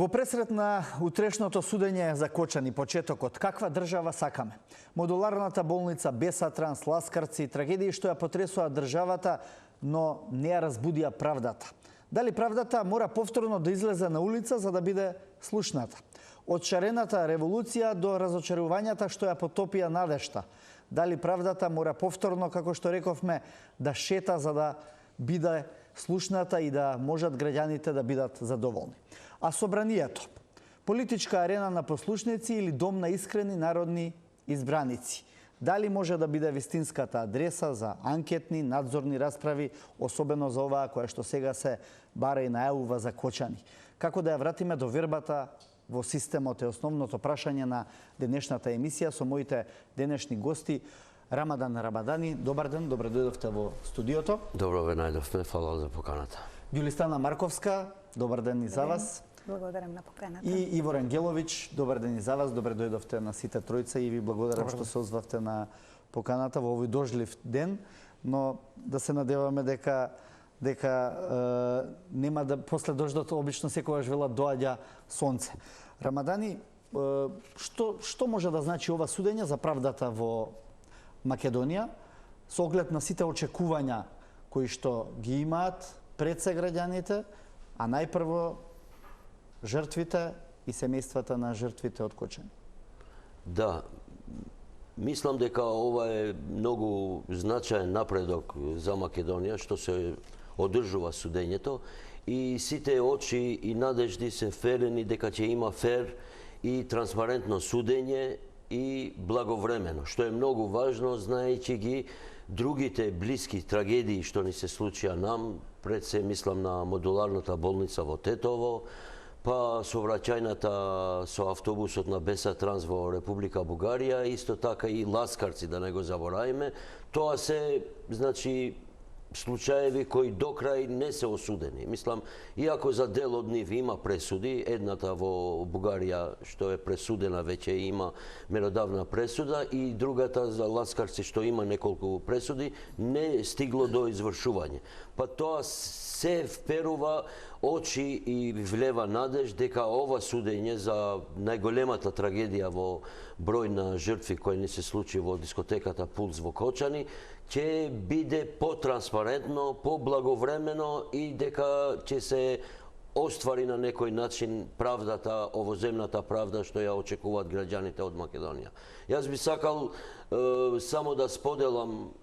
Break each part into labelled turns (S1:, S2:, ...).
S1: Во пресрет на утрешното судење за Кочани, почетокот, каква држава сакаме? Модуларната болница, Бесатранс, Ласкарци, трагедии што ја потресува државата, но не ја разбудија правдата. Дали правдата мора повторно да излезе на улица за да биде слушната? Од шарената револуција до разочарувањата што ја потопија надежта. Дали правдата мора повторно, како што рековме, да шета за да биде слушната и да можат граѓаните да бидат задоволни? А собранието, политичка арена на послушници или дом на искрени народни избраници? Дали може да биде вистинската адреса за анкетни, надзорни расправи, особено за оваа која што сега се бара и најавува за Кочани? Како да ја вратиме довербата во системот е основното прашање на денешната емисија со моите денешни гости. Рамадан Рабадани, добар ден, добре дојдовте во студиото.
S2: Добро ве најдовме, фала за поканата.
S1: Јулистана Марковска, добар ден и за вас.
S3: Благодарам на поканата.
S1: И Ивор Ангелович, добар ден и за вас, добре дојдовте на сите тројца и ви благодарам што се озвавте на поканата во овој дожлив ден, но да се надеваме дека нема да после дождот обично секогаш велат доаѓа сонце. Рамадани, што може да значи ова судење за правдата во Македонија со оглед на сите очекувања кои што ги имаат пред се граѓаните, а најпрво жртвите и семејствата на жртвите од Кочани?
S2: Да, мислам дека ова е многу значаен напредок за Македонија што се одржува судењето и сите очи и надежди се ферени дека ќе има фер и транспарентно судење и благовремено, што е многу важно, знаејќи ги другите блиски трагедии што ни се случија нам, пред се мислам на модуларната болница во Тетово, па совраќајната со автобусот на Бесатранс во Република Бугарија, исто така и Ласкарци, да не го забораваме. Тоа се, значи, случаеви кои до крај не се осудени. Мислам, иако за дел од нив има пресуди, едната во Бугарија што е пресудена веќе има меродавна пресуда и другата за Ласкарци што има неколку пресуди, не стигло до извршување. Па тоа се вперува очи и влева надеж дека ова судење за најголемата трагедија во број на жртви кои не се случи во дискотеката Пулс во Кочани ќе биде потранспарентно, поблаговремено и дека ќе се оствари на некој начин правдата, овоземната правда што ја очекуваат граѓаните од Македонија. Јас би сакал само да споделам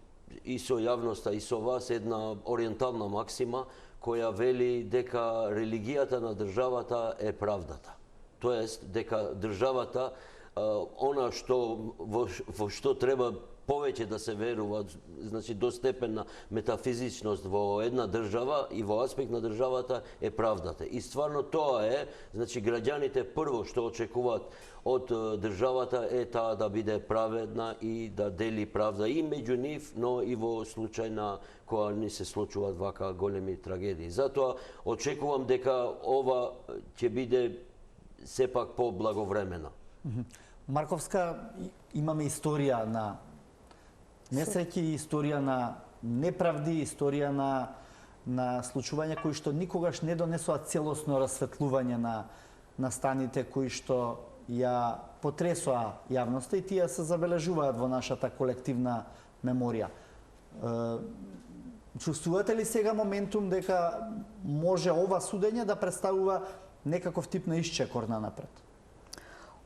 S2: и со јавноста и со вас една ориентална максима која вели дека религијата на државата е правдата. Тоест дека државата она што во што треба повеќе да се верува, значи до степен на метафизичност во една држава и во аспект на државата е правдата. И стварно тоа е, значи граѓаните прво што очекуваат од државата е таа да биде праведна и да дели правда и меѓу нив, но и во случај на кога ни се случуваат вака големи трагедии. Затоа очекувам дека ова ќе биде сепак поблаговремена.
S1: Марковска, имаме историја на несреќи, историја на неправди, историја на случувања кои што никогаш не донесоа целосно расветлување на станите кои што ја потресоа јавноста и тие се забележуваат во нашата колективна меморија. Чувствувате ли сега моментум дека може ова судење да представува некаков тип на исчекор напред?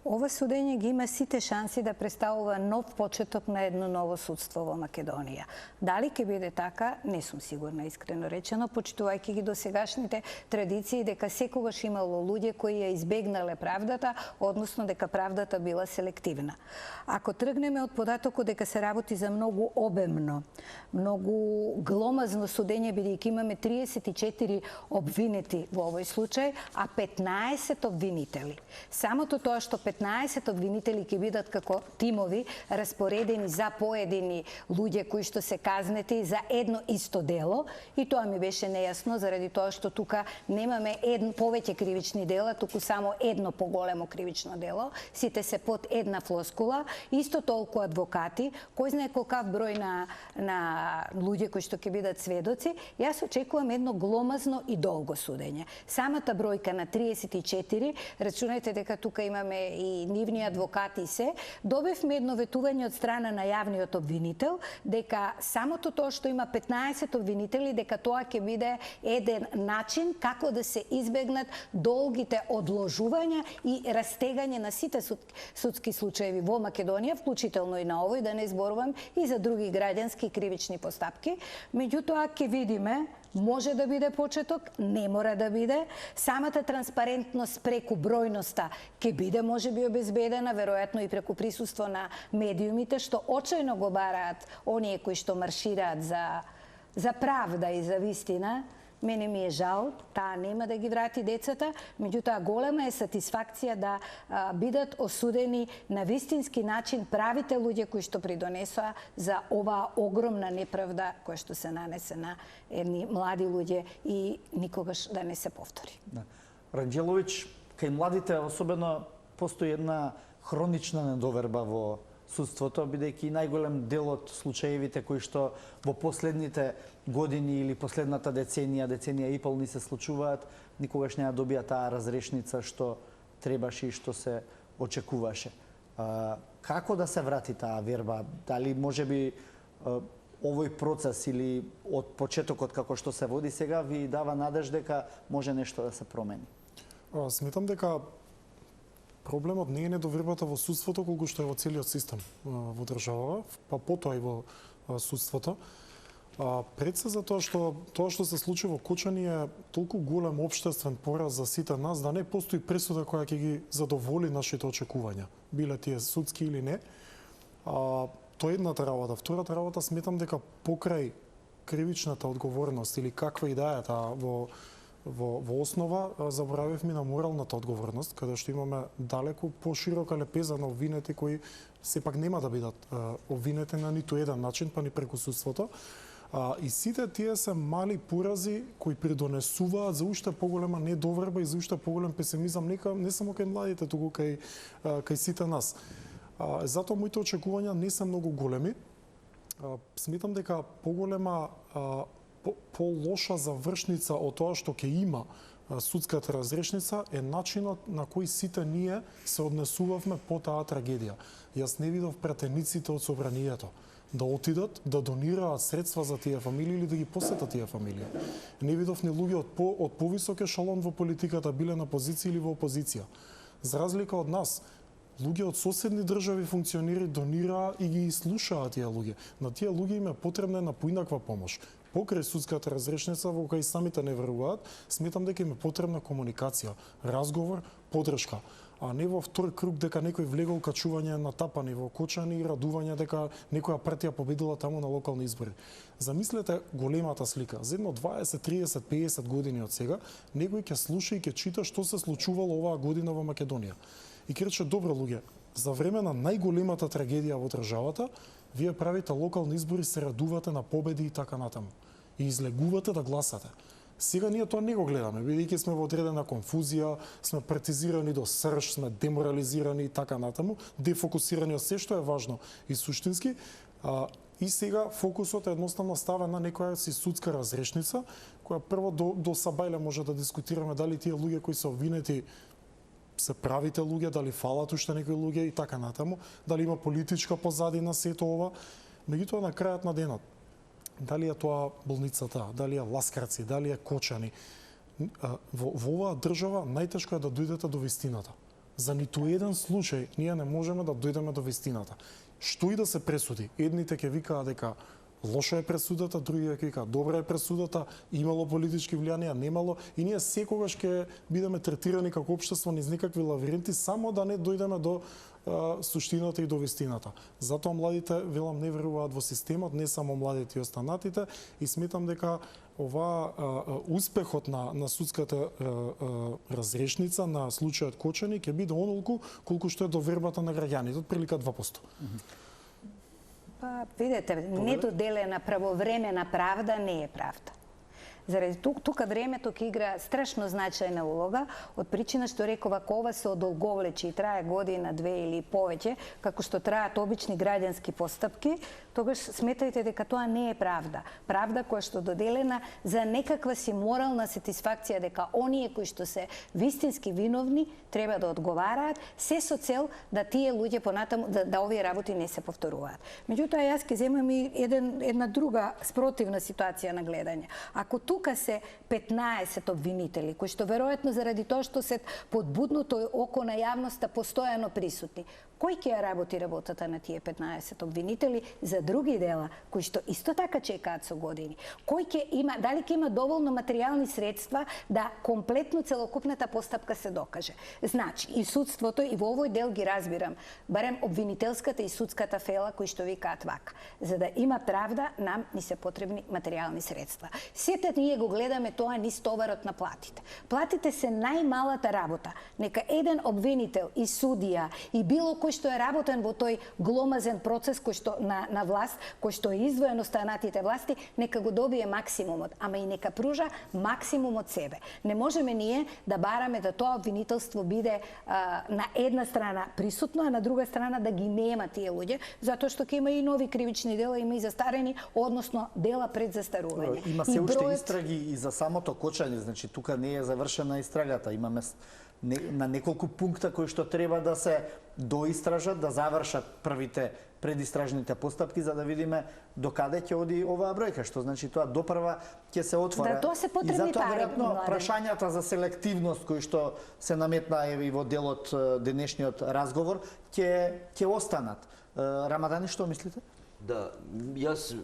S3: Ова судење ги има сите шанси да представува нов почеток на едно ново судство во Македонија. Дали ќе биде така, не сум сигурна, искрено речено, почитувајќи ги досегашните традиции дека секогаш имало луѓе кои ја избегнале правдата, односно дека правдата била селективна. Ако тргнеме од податокот дека се работи за многу обемно, многу гломазно судење, бидејќи имаме 34 обвинети во овој случај, а 15 обвинители. Самото тоа што 15 обвинители ќе бидат како тимови распоредени за поедини луѓе кои што се казнети за едно исто дело, и тоа ми беше нејасно заради тоа што тука немаме повеќе кривични дела, туку само едно поголемо кривично дело, сите се под една флоскула, исто толку адвокати, кој знае колкав број на луѓе кои што ќе бидат сведоци. Јас очекувам едно гломазно и долго судење. Самата бројка на 34, рачунајте дека тука имаме и нивни адвокати и се, добивме едно ветување од страна на јавниот обвинител дека самото тоа што има 15 обвинители, дека тоа ќе биде еден начин како да се избегнат долгите одложувања и растегање на сите судски случаеви во Македонија, вклучително и на овој, да не зборувам и за други граѓански и кривични постапки. Меѓутоа ќе видиме, може да биде почеток, не мора да биде. Самата транспарентност преку бројноста ќе биде можеби обезбедена, веројатно и преку присуство на медиумите, што очајно го бараат оние кои што маршираат за правда и за вистина. Мене ми е жал, таа нема да ги врати децата, меѓутоа голема е сатисфакција да бидат осудени на вистински начин правите луѓе кои што придонесоа за оваа огромна неправда која што се нанесе на едни млади луѓе и никогаш да не се повтори.
S1: Ранџеловиќ, кај младите особено постои една хронична недоверба во судството, бидејќи најголем дел од случаевите кои што во последните години или последната деценија и пол ни се случуваат, никогаш не ја добија таа разрешница што требаше и што се очекуваше. Како да се врати таа верба? Дали можеби овој процес или од почетокот како што се води сега ви дава надеж дека може нешто да се промени?
S4: Сметам дека проблемот не е недовербата во судството, колку што е во целиот систем во држава, па потоа и во судството. Пред се за тоа што се случи во Кочани е толку голем општествен пораз за сите нас, да не постои пресуда која ќе ги задоволи нашите очекувања, биле тие судски или не. Тоа е едната работа. Втората работа, сметам дека покрај кривичната одговорност или каква и да е таа во основа, заборавивме на моралната одговорност, каде што имаме далеку поширока лепеза на обвинети кои сепак нема да бидат обвинети на ниту еден начин, па ни преку судството. И сите тие се мали порази кои придонесуваат за уште поголема недоверба и за уште поголем песимизам, не само кај младите, туку кај сите нас. Затоа моите очекувања не се многу големи. Сметам дека поголема по-лоша завршница од тоа што ќе има судската разрешница е начинот на кој сите ние се однесувавме по таа трагедија. Јас не видов пратениците од собранието да отидат, да донираат средства за тие фамилии или да ги посетат тие фамилии. Не видов ни луѓе од повисок ешалон во политиката биле на позиција или во опозиција. За разлика од нас, луѓе од соседни држави функционери донираа и ги слушаат тие луѓе. На тие луѓе им е потребна една поинаква помош. Покрај судската разрешница, во која самите не веруваат, сметам дека им е потребна комуникација, разговор, подршка, а не во втор круг дека некој влегол качување на тапани во Кочани и радување дека некоја партија победила таму на локални избори. Замислете големата слика. За едно 20, 30, 50 години од сега, некој ќе слуша и ќе чита што се случувало оваа година во Македонија. И ќе рече, добро луѓе, за време на најголемата трагедија во државата, вие правите локални избори, се радувате на победи и така натаму. И излегувате да гласате. Сега ние тоа не го гледаме, бидејќи сме во одредена конфузија, сме партизирани до срж, сме деморализирани и така натаму, дефокусирани од се што е важно и суштински. И сега фокусот е едноставно ставен на некоја си судска разрешница, која прво до сабајле може да дискутираме дали тие луѓе кои се обвинети се правите луѓе, дали фалат уште некои луѓе и така натаму, дали има политичка позадина сето ова. Меѓутоа на крајот на денот, дали е тоа болницата, дали е Ласкарци, дали е Кочани, во оваа држава најтешко е да дојдете до вистината. За ниту еден случај ние не можеме да дојдеме до вистината. Што и да се пресуди, едните ќе викаат дека лоша е пресудата, други ќе кажат добра е пресудата, имало политички влијанија, немало, и ние секогаш ќе бидеме третирани како општество низ некакви лавиринти, само да не дојдеме до суштината и до вистината. Затоа младите, велам, не веруваат во системот, не само младите и останатите, и сметам дека успехот на судската разрешница на случајот Кочани ќе биде онолку колку што е довербата на граѓаните, од прилика 2%.
S3: Па, видете, недоделена правовремена правда не е правда. Заради тука времето ќе игра страшно значајна улога, од причина што реков, ако ова се одолговлечи и трае година, две или повеќе, како што траат обични граѓански постапки, тогаш сметајте дека тоа не е правда. Правда која што доделена за некаква си морална сатисфакција дека оние кои што се вистински виновни треба да одговараат, се со цел да тие луѓе понатаму да овие работи не се повторуваат. Меѓутоа јас ќе земам и една друга спротивна ситуација на гледање. Ако тука се 15 обвинители, кои што веројатно заради тоа што се под будното око на јавноста постојано присутни, кој ќе ја работи работата на тие 15 обвинители за други дела, кои што исто така чекаат со години? Кој ќе има, дали ќе има доволно материјални средства да комплетно целокупната постапка се докаже? Значи, и судството, и во овој дел ги разбирам, барем обвинителската и судската фела, кои што викаат вака. За да има правда, нам ни се потребни материјални средства. Сите ние го гледаме тоа низ товарот на платите. Платите се најмалата работа. Нека еден обвинител и судија и било кој што е работен во тој гломазен процес кој што на власт, кој што е издвоен од останатите власти, нека го добие максимумот, ама и нека пружа максимум од себе. Не можеме ние да бараме да тоа обвинителство биде на една страна присутно, а на друга страна да ги нема тие луѓе, затоа што ќе има и нови кривични дела, има и застарени, односно дела пред застарување.
S1: Има се уште истраги и за самото Кочани, значи тука не е завршена истрагата. Имаме на неколку пункта кои што треба да се доистражат, да завршат првите предистражните постапки, за да видиме до каде ќе оди оваа бројка, што значи тоа допрва ќе се отвора.
S3: Да, тоа се потребни
S1: и затоа
S3: пари,
S1: веројатно прашањата за селективност кои што се наметна и во делот денешниот разговор ќе останат. Рамадани, што мислите?
S2: Да, јас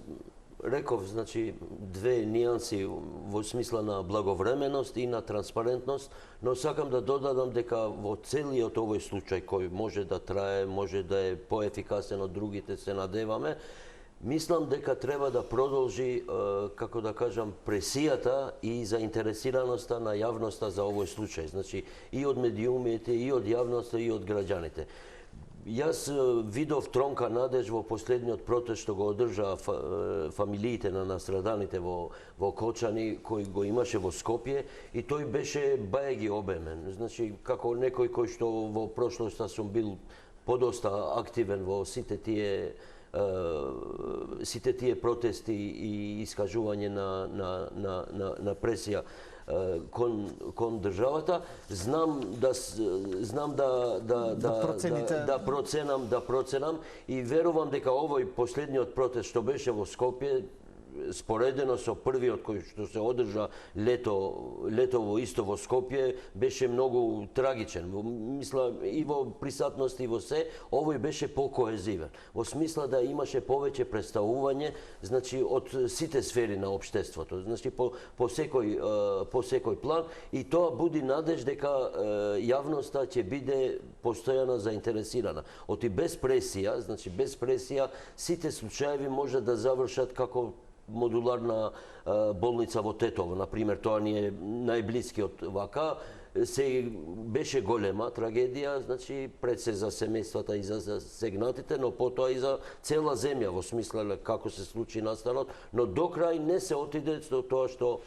S2: реков, значи, две нијанси во смисла на благовременост и на транспарентност, но сакам да додадам дека во целиот овој случај кој може да трае, може да е поефикасен од другите, се надеваме, мислам дека треба да продолжи, како да кажам, пресијата и заинтересираноста на јавноста за овој случај, значи и од медиумите, и од јавноста, и од граѓаните. Јас видов тронка надеж во последниот протест што го одржаа фамилиите на настраданите во Кочани, кој го имаше во Скопје, и тој беше бајги обемен. Значи, како некој кој што во прошлоста сум бил подоста активен во сите тие протести и искажување на пресија кон државата, знам да проценам и верувам дека овој последниот протест што беше во Скопје, споредено со првиот кој што се одржа летово исто во Скопје, беше многу трагичен. Мисла и во присатност и во се, овој беше покоезивен. Во смисла да имаше повеќе представување, значи од сите сфери на општеството, значи по секој план, и тоа буди надеж дека јавноста ќе биде постојано заинтересирана. Оти без пресија, значи без пресија, сите случаеви може да завршат како модуларна болница во Тетово, например, тоа ни е најблискиот вака, се беше голема трагедија, значи пред се за семејствата и за сегнатите, но потоа и за цела земја, во смисла како се случи настанот, но до крај не се отиде до тоа што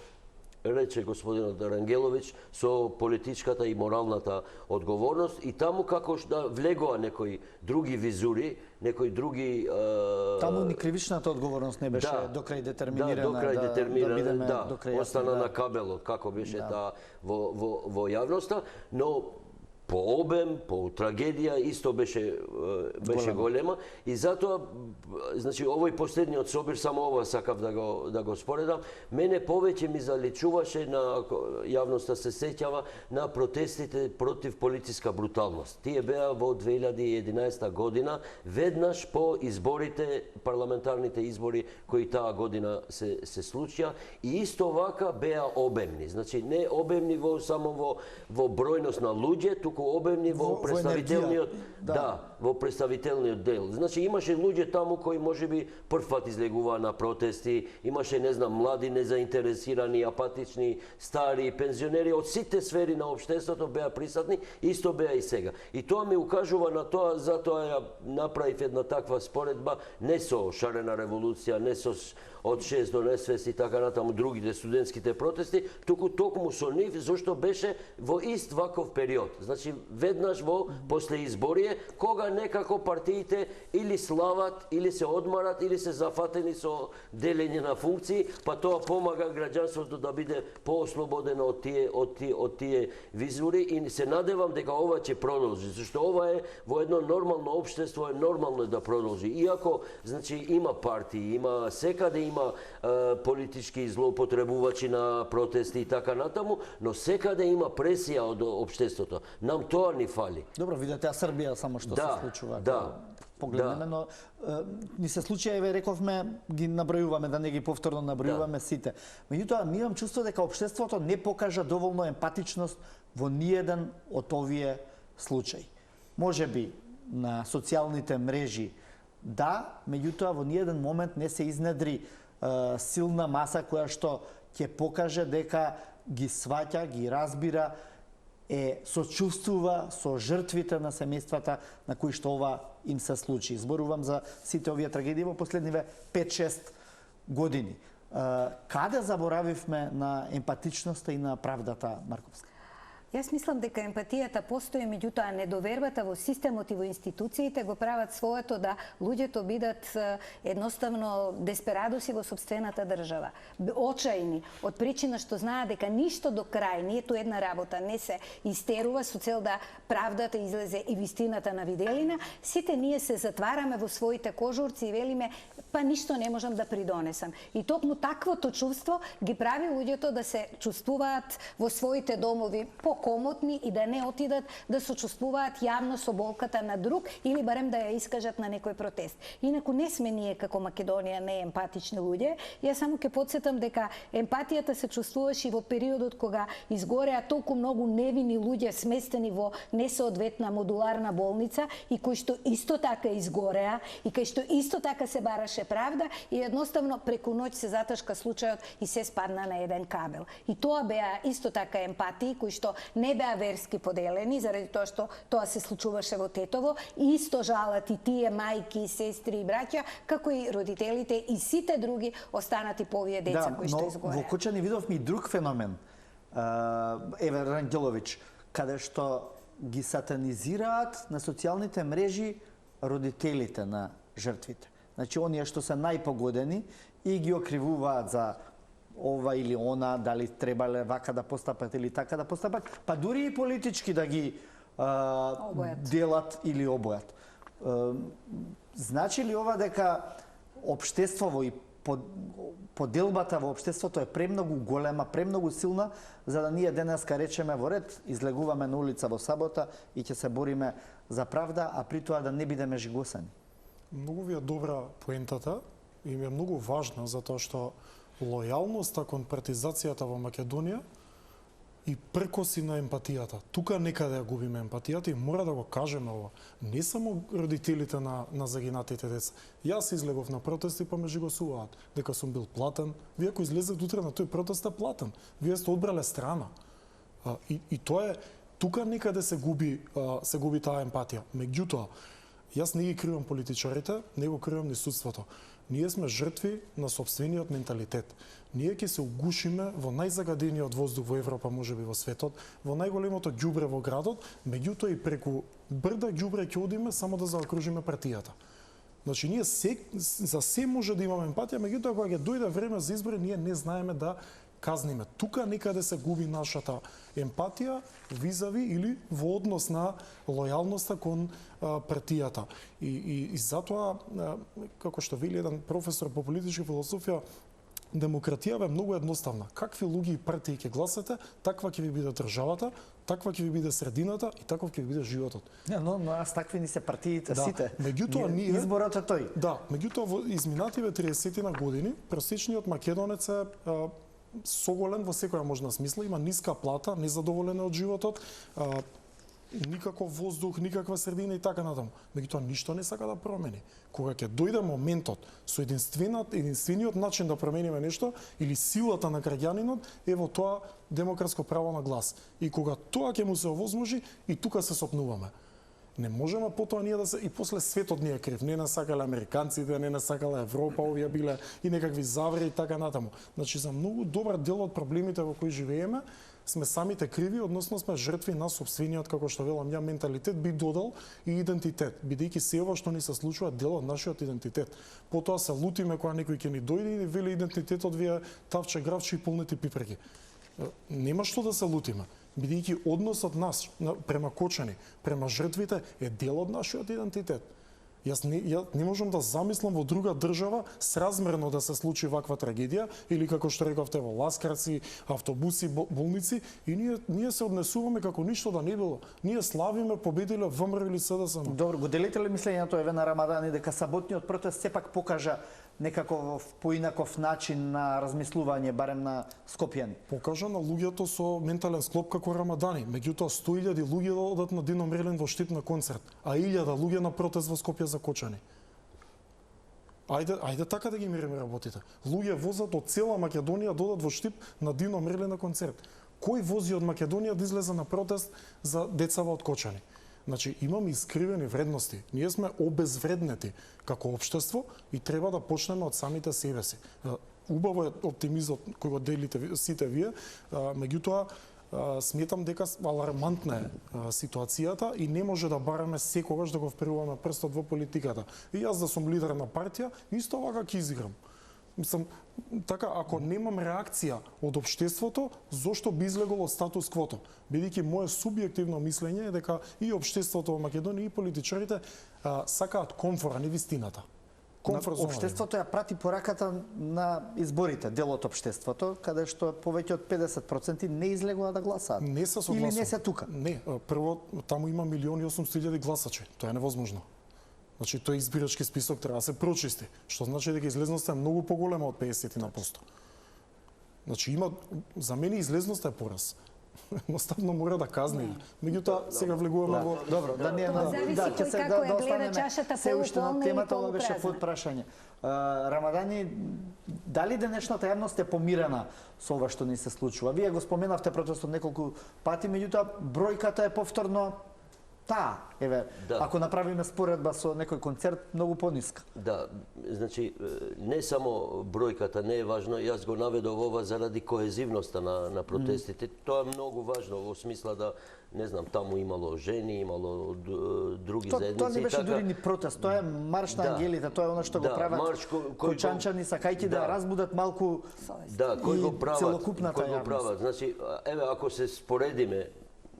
S2: рече господинот Рангеловиќ, со политичката и моралната одговорност, и таму како што влегоа некои други визури, некои други...
S1: Таму ни кривичната одговорност не беше до крај детерминирана.
S2: Да, до крај детерминирана, да, остана на кабелот, како беше таа во јавноста, но по обем, по трагедија исто беше голема и затоа значи овој последниот собир само ова сакав да го споредам, мене повеќе ми заличуваше на јавноста се сеќава на протестите против полициска бруталност. Тие беа во 2011 година веднаш по изборите, парламентарните избори кои таа година се случија и исто вака беа обемни. Значи не обемни само во бројност на луѓе, туку обемни во представителниот во представителниот дел. Значи имаше луѓе таму кои можеби прв пат излегуваа на протести, имаше не знам млади незаинтересирани, апатични, стари, пензионери од сите сфери на општеството беа присутни, исто беа и сега. И тоа ми укажува на тоа, затоа ја направив една таква споредба, не со шарена револуција, не со од 6 до несвест и така натаму другите студентските протести, туку токму со нив, зашто беше во ист ваков период. Значи, веднаш во после изборие, кога некако партиите или слават, или се одмарат, или се зафатени со делење на функции, па тоа помага граѓанството да биде поослободено од тие визури и се надевам дека ова ќе продолжи, зашто ова е во едно нормално општество, е нормално да продолжи. Иако, значи, има партии, има секаде има политички злоупотребувачи на протести и така натаму, но секаде има пресија од општеството. Нам тоа ни фали.
S1: Добро, видете, а Србија само што се случува. Погледнеме, но ни се случија, еве рековме, ги набројуваме, да не ги повторно набројуваме сите. Меѓутоа, ми имам чувство дека општеството не покажа доволно емпатичност во ниеден од овие случаи. Можеби на социјалните мрежи да, меѓутоа во ниеден момент не се изнедри силна маса која што ќе покаже дека ги сваќа, ги разбира, сочувствува со жртвите на семејствата на кои што ова им се случи. Зборувам за сите овие трагедии во последниве 5-6 години. Каде заборавивме на емпатичноста и на правдата, Марковска?
S3: Јас мислам дека емпатијата постои, меѓутоа недовербата во системот и во институциите го прават своето да луѓето бидат едноставно десперадоси во сопствената држава. Очајни, од причина што знаат дека ништо до крај, ниту една работа не се истерува со цел да правдата излезе и вистината на виделина, сите ние се затвараме во своите кожурци и велиме, па ништо не можам да придонесам. И токму таквото чувство ги прави луѓето да се чувствуваат во своите домови комотни и да не отидат да сочувствуваат јавно со болката на друг или барем да ја искажат на некој протест. Инаку не сме ние како Македонија не емпатични луѓе. Јас само ќе потсетам дека емпатијата се чувствуваше и во периодот кога изгореа толку многу невини луѓе сместени во несоодветна модуларна болница и кои што исто така изгореа и кои што исто така се бараше правда и едноставно преку ноќ се заташка случајот и се спадна на еден кабел. И тоа беа исто така емпатии кои што не беа верски поделени, заради тоа што тоа се случуваше во Тетово. И исто жалат и тие мајки, сестри и браќа, како и родителите и сите други останати по овие деца кои што изгореа.
S1: Во Кочани видовме и друг феномен, Еве Рангелович, каде што ги сатанизираат на социјалните мрежи родителите на жртвите. Значи, оние што се најпогодени и ги окривуваат за ова или она, дали требале вака да постапат или така да постапат, па дури и политички да ги делат или обојат. Значи ли ова дека општеството и поделбата во општеството е премногу голема, премногу силна, за да ние денеска речеме во ред, излегуваме на улица во сабота и ќе се бориме за правда, а при тоа да не бидеме жигосани?
S4: Многу ви е добра поентата и ми е многу важна, затоа што лојалноста кон партизацијата во Македонија и пркоси на емпатијата. Тука некаде ја губиме емпатијата и мора да го кажеме ова. Не само родителите на загинатите деца. Јас излегов на протести па ме жигосуваат дека сум бил платен. Вие ако излезете утре на тој протест сте платен. Вие сте одбрале страна. И тоа е тука некаде се губи таа емпатија. Меѓутоа, јас не ги кривам политичарите, не го кривам ни судството. Ние сме жртви на сопствениот менталитет. Ние ќе се угушиме во најзагадениот воздух во Европа, можеби во светот, во најголемото ѓубре во градот, меѓутоа и преку брда ѓубре ќе одиме само да заокружиме партијата. Значи, ние за се може да имаме емпатија, меѓутоа кога ќе дојде време за избори, ние не знаеме да казниме. Тука некаде се губи нашата емпатија визави или во однос на лојалноста кон партијата. И затоа, како што вели еден професор по политичка философија, демократијава е многу едноставна. Какви луѓе и партии ќе гласате, таква ќе ви биде државата, таква ќе ви биде средината и таков ќе ви биде животот.
S1: Но аз такви ни се партиите
S4: Да,
S1: сите.
S4: меѓутоа ние
S1: Изборот е тој.
S4: Да, меѓутоа во изминативе 30 на години просечниот македонец е соголен во секоја можна смисла, има ниска плата, незадоволен од животот, никаков воздух, никаква средина и така натаму. Меѓутоа ништо не сака да промени. Кога ќе дојде моментот со единствениот начин да промениме нешто или силата на граѓанинот е во тоа демократско право на глас. И кога тоа ќе му се овозможи, и тука се сопнуваме. Не можеме потоа ние да се и после светот ни е крив. Не насакале американците, не насакале Европа, овие биле и некакви завери и така натаму. Значи за многу добар дел од проблемите во кои живееме сме самите криви, односно сме жртви на сопствениот, како што велам ја, менталитет, би додал и идентитет, бидејќи се ова што ни се случува е дел од нашиот идентитет. Потоа се лутиме кога некој ќе ни дојде и ни вели идентитетот ви е тавче гравче и полнети пипреки. Нема што да се лутиме, бидејќи односот нас према Кочани, према жртвите е дел од нашиот идентитет. Јас не можам да замислам во друга држава сразмерно да се случи ваква трагедија или како што рековте во Ласкарци, автобуси, болници и ние се однесуваме како ништо да не било. Ние славиме победиле ВМРО или СДСМ.
S1: Добро, го делите ли мислењето еве на Рамадани дека саботниот протест сепак покажа некаков поинаков начин на размислување, барем на скопјани?
S4: Покажа на луѓето со ментален склоп како Рамадани. Меѓутоа 100.000 луѓе да одат на Дино Мрелин во штип на концерт, а 1000 луѓе на протест во Скопје за Кочани. Ајде така да ги мериме работите. Луѓе возат од цела Македонија додат во штип на Дино Мрелин на концерт. Кој вози од Македонија да излезе на протест за децава од Кочани? Значи, имаме искривени вредности. Ние сме обезвреднети како општество и треба да почнеме од самите себе си. Убаво е оптимизот кој го делите сите вие, меѓутоа сметам дека алармантна е ситуацијата и не може да бараме секогаш да го вприлуваме прстот во политиката. И јас да сум лидер на партија, исто вака ќе изиграм. Мислам, така, ако немам реакција од општеството, зошто би излегол од статус квото? Бидејќи мое субјективно мислење е дека и општеството во Македонија и политичарите сакаат комфор, а не вистината.
S1: Општеството ја прати пораката на изборите, дел од општеството, каде што повеќе од 50% не излегува да гласаат.
S4: Не се согласувам.
S1: Или не се тука?
S4: Не, прво таму има 1.800.000 гласачи. Тоа е невозможно. Значи, тој избирачки список треба да се прочисти, што значи дека излезноста е многу поголема од 50%. Значи, за мене излезноста е пораз. Едноставно мора да казни. Меѓутоа, сега влегуваме во...
S1: Добро, да не
S3: ќе се да останеме
S1: се уште на темата, ова беше под прашање. Рамадани, дали денешната јавност е помирена со ова што ни се случува? Вие го споменавте протестот неколку пати, меѓутоа бројката е повторно таа. Еве, ако направиме споредба со некој концерт, многу пониска.
S2: Да, значи, не само бројката не е важно, јас го наведов ова заради коезивноста на протестите. Тоа е многу важно во смисла да, не знам, таму имало жени, имало други заедници.
S1: Тоа не беше дури ни протест, тоа е марш на ангелите, тоа е она што го прават којчанчани, сакајќи да разбудат малку целокупната јавност.
S2: Значи, еве, ако се споредиме,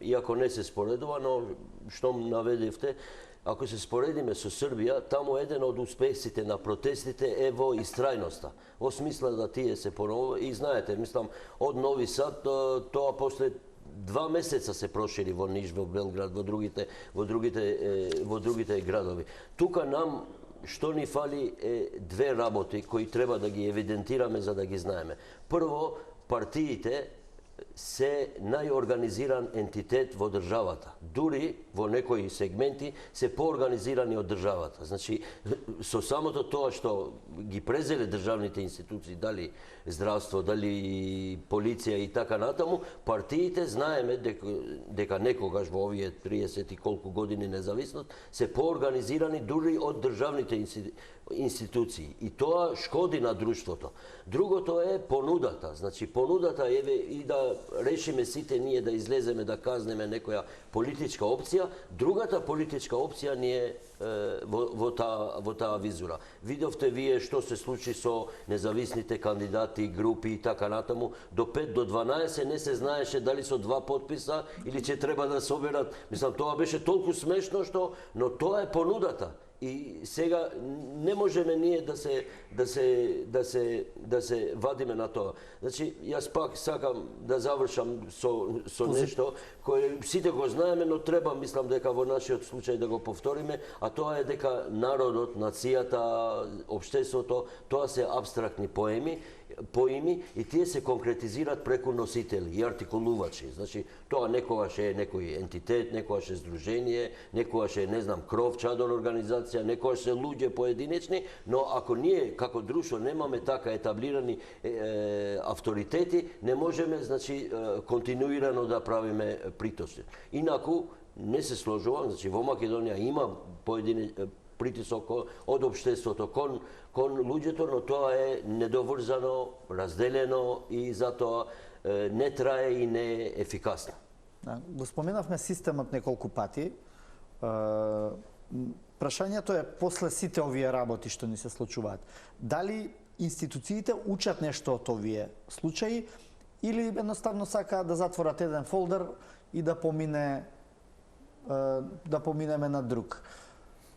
S2: иако не се споредува, но што наведевте, ако се споредиме со Србија, таму еден од успесите на протестите е во истрајноста. Во смисла да тие се поновува и знаете, мислам, од Нови Сад тоа после 2 месеца се прошири во Ниш, во Белград, во другите градови. Тука нам што ни фали е две работи кои треба да ги евидентираме за да ги знаеме. Прво, партиите се најорганизиран ентитет во државата. Дури во некои сегменти се поорганизирани од државата. Значи, со самото тоа што ги презеле државните институции, дали здравство, дали полиција и така натаму, партиите знаеме дека некогаш во овие 30 и колку години независност се поорганизирани дури од државните институции. И тоа шкоди на друштвото. Другото е понудата. Значи, понудата, еве, и да да решиме сите ние да излеземе да казнеме некоја политичка опција, другата политичка опција ни е во таа визура. Видовте вие што се случи со независните кандидати, групи и така натаму. До 5 до 12 не се знаеше дали со 2 подписа или ќе треба да соберат. Мислам, тоа беше толку смешно но тоа е понудата. И сега не можеме ние да се вадиме на тоа. Значи, јас пак сакам да завршам со нешто кое сите го знаеме, но треба, мислам дека во нашиот случај да го повториме, а тоа е дека народот, нацијата, општеството, тоа се абстрактни поими и тие се конкретизираат преку носители и артикулувачи. Значи, тоа некогаш е некој ентитет, некогаш е здружение, некогаш е, не знам, кров, чадор организација, некогаш се луѓе поединечни, но ако ние како друштво немаме така етаблирани авторитети, не можеме, значи, континуирано да правиме притоци. Инаку, не се сложува, значи, во Македонија има притисок од општеството кон луѓето, но тоа е недоврзано, разделено и затоа не трае и не е ефикасно.
S1: Го споменавме системот неколку пати. Прашањето е после сите овие работи што ни се случуваат. Дали институциите учат нешто од овие случаи или едноставно сакаат да затворат еден фолдер и да поминеме на друг?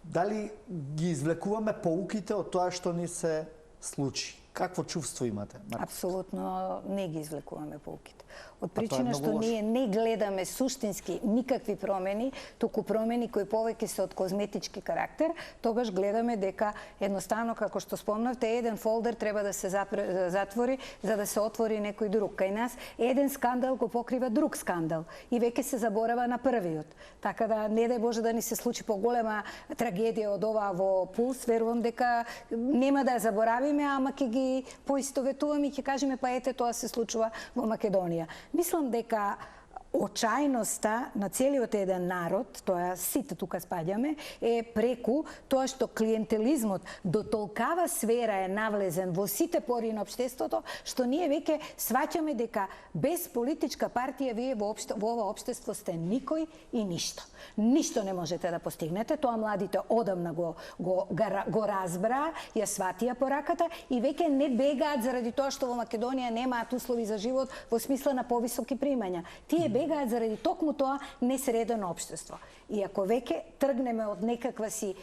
S1: Дали ги извлекуваме поуките од тоа што ни се случи? Какво чувство имате?
S3: Апсолутно не ги извлекуваме поуките. Од причина што ние не гледаме суштински никакви промени, туку промени кои повеќе се од козметички карактер, тогаш гледаме дека едноставно, како што спомнавте, еден фолдер треба да се затвори за да се отвори некој друг. Кај нас еден скандал го покрива друг скандал и веќе се заборава на првиот. Така да не дај Боже да ни се случи поголема трагедија од ова во Пулс, верувам дека нема да ја заборавиме, ама ќе ги поистоветуваме и ќе кажеме па ете тоа се случува во Македонија. Мислам дека очајноста на целиот еден народ, тоа сите тука спаѓаме, е преку тоа што клиентелизмот до толкава сфера е навлезен во сите пори на општеството, што ние веќе сваќаме дека без политичка партија вие во ова општество сте никој и ништо. Ништо не можете да постигнете, тоа младите одамна го разбраа, ја сватија пораката и веќе не бегаат заради тоа што во Македонија немаат услови за живот во смисла на повисоки примања. Тие бегаат заради токму тоа несредено општество. И ако веќе тргнеме од некаква си,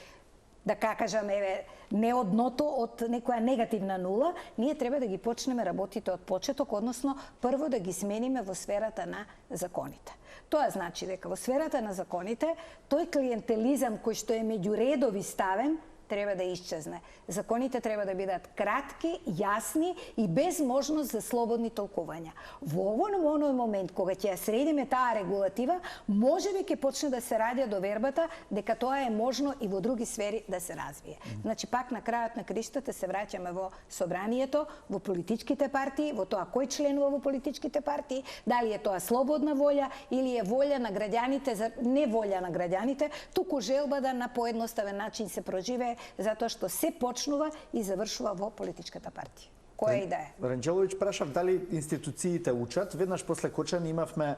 S3: да кажеме, не од дното, од некоја негативна нула, ние треба да ги почнеме работите од почеток, односно прво да ги смениме во сферата на законите. Тоа значи дека во сферата на законите, тој клиентелизам кој што е меѓуредови ставен, треба да исчезне. Законите треба да бидат кратки, јасни и без можност за слободни толкувања. Во оној момент кога ќе ја средиме таа регулатива, можеби ќе почне да се раѓа довербата дека тоа е можно и во други сфери да се развие. Значи пак на крајот на криштата се враќаме во собранието, во политичките партии, во тоа кој членува во политичките партии, дали е тоа слободна волја или е волја на граѓаните, не волја на граѓаните, туку желба да на поедноставен начин се проживее, затоа што се почнува и завршува во политичката партија. Која и да е.
S1: Ранџеловиќ прашав дали институциите учат. Веднаш после Кочани имавме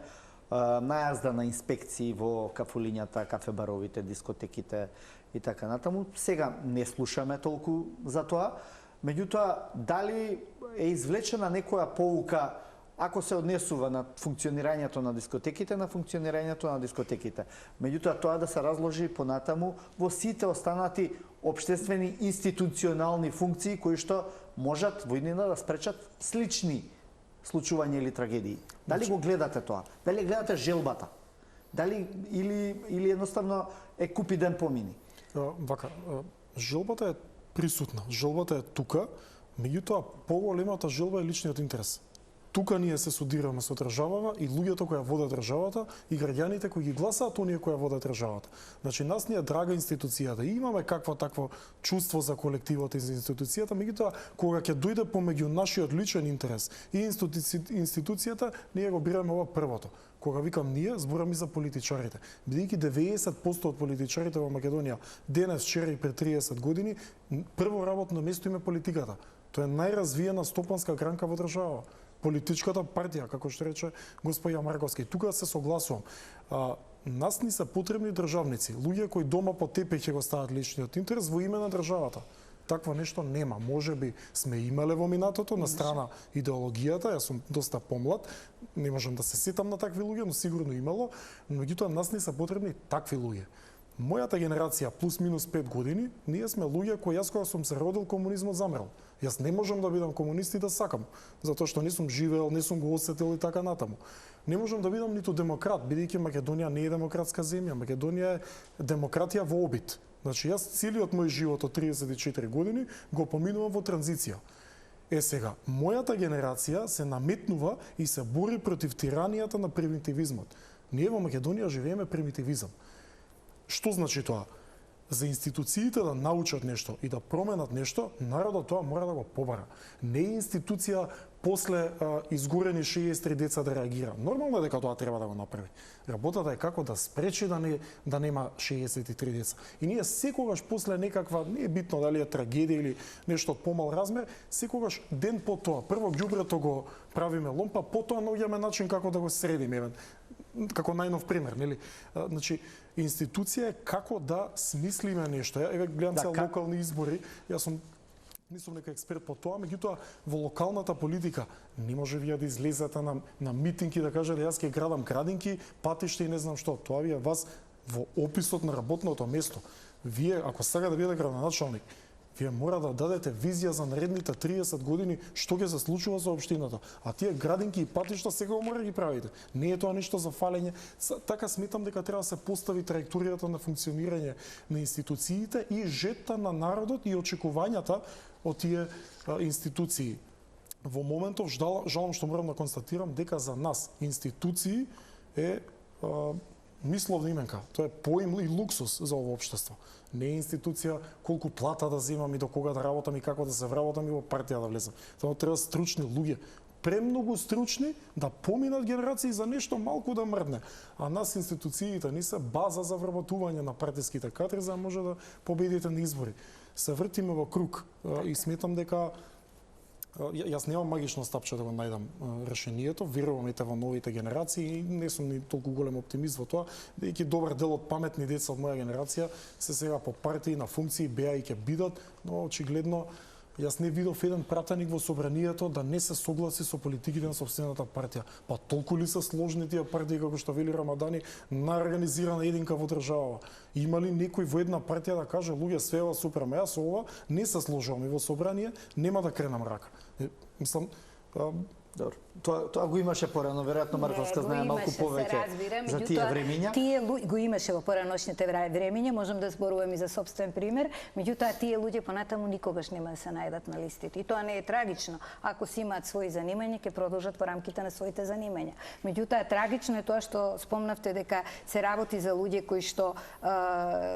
S1: најазда на инспекции во кафулињата, кафебаровите, дискотеките и така натаму. Сега не слушаме толку за тоа. Меѓутоа, дали е извлечена некоја поука ако се однесува на функционирањето на дискотеките, Меѓутоа, тоа да се разложи понатаму во сите останати општествени институционални функции кои што можат во иднина да спречат слични случувања или трагедии. Дали го гледате тоа? Дали гледате желбата? Дали или едноставно е купи ден помини?
S4: Вака, желбата е присутна, желбата е тука, меѓутоа поголемата желба е личниот интерес. Тука ние се судираме со државава и луѓето кои ја водат државата и граѓаните кои ги гласаат оние кои ја водат државата. Значи нас ни е драга институцијата и имаме такво чувство за колективот и за институцијата, меѓутоа кога ќе дојде помеѓу нашиот личен интерес и институцијата, ние го бираме ова првото. Кога викам ние, зборам и за политичарите. Бидејќи 90% од политичарите во Македонија денес, вчера и пред 30 години, прво работно место им е политиката. Тоа е најразвиена стопанска гранка во држава. Политичката партија, како што рече господја Марковски. Тука се согласувам. Нас ни се потребни државници, луѓе кои дома по тепех ќе го стават личниот интерес во име на државата. Такво нешто нема. Може би сме имале во минатото на страна идеологијата, јас сум доста помлад, не можам да се сетам на такви луѓе, но сигурно имало, но меѓутоа нас не се потребни такви луѓе. Мојата генерација плюс минус 5 години, ние сме луѓе кои јас кога сум се родил комунизмот замрел. Јас не можам да бидам комунист и да сакам, затоа што не сум живеел, не сум го осетил и така натаму. Не можам да бидам ниту демократ, бидејќи Македонија не е демократска земја, Македонија е демократија во обид. Значи, јас целиот мој живот од 34 години го поминувам во транзиција. Сега, мојата генерација се наметнува и се бори против тиранијата на примитивизмот. Ние во Македонија живееме примитивизам. Што значи тоа? За институциите да научат нешто и да променат нешто, народот тоа мора да го побара. Не е институција после изгорени 63 деца да реагира. Нормално е дека тоа треба да го направи. Работата е како да спречи да нема 63 деца. И ние секогаш после некаква, не е битно дали е трагедија или нешто од помал размер, секогаш ден по тоа, прво ѓубрето го правиме лом, па потоа наоѓаме начин како да го средиме, како најнов пример, нели? Значи, институција е како да смислиме нешто. Еве гледам се локални избори, јас сум не сум нека експерт по тоа, меѓутоа во локалната политика не може вие да излезете на митинг и да кажете јас ќе градам градинки, патишта и не знам што. Тоа ви е вас во описот на работното место. Вие ако сакате да бидете градоначалник, вие мора да дадете визија за наредните 30 години што ќе се случува со општината. А тие градинки и патишта сега мора да ги правите. Не е тоа нешто за фалење. Така сметам дека треба да се постави траекторијата на функционирање на институциите и жетта на народот и очекувањата од тие институции. Во моментов жалам што морам да констатирам дека за нас институции е мисловна именка. Тоа е поим и луксус за ово општество. Не е институција колку плата да земам и до кога да работам и како да се вработам и во партија да влезам. Тоа треба стручни луѓе, премногу стручни да поминат генерации за нешто малку да мрдне. А нас институциите не се база за вработување на партиските кадри за да може да победите на избори. Се вртиме во круг и сметам дека јас немам магично стапче да го најдам решението, верувам и во новите генерации и не сум ни толку голем оптимист во тоа, дека добар дел од паметни деца од моја генерација се сега по партии на функции беа и ќе бидат, но очигледно јас не видов еден пратеник во собранието да не се согласи со политиките на сопствената партија. Па толку ли се сложни тие партии како што вели Рамадани, наорганизирана единка во државава? Има ли некој во една партија да каже луѓе свева супер, ма јас ова не се сложувам и во собрание нема да кренам рака. Мислам,
S1: добро. Тоа го имаше порано, веројатно Марковска знае малку повеќе за тие времиња.
S3: Тие го имаше во пораношните времиња, можам да зборувам и за собствен пример, меѓутоа тие луѓе понатаму никогаш нема да се најдат на листите. И тоа не е трагично. Ако си имаат своји занимања, ќе продолжат во рамките на своите занимања. Меѓутоа трагично е тоа што спомнавте дека се работи за луѓе кои што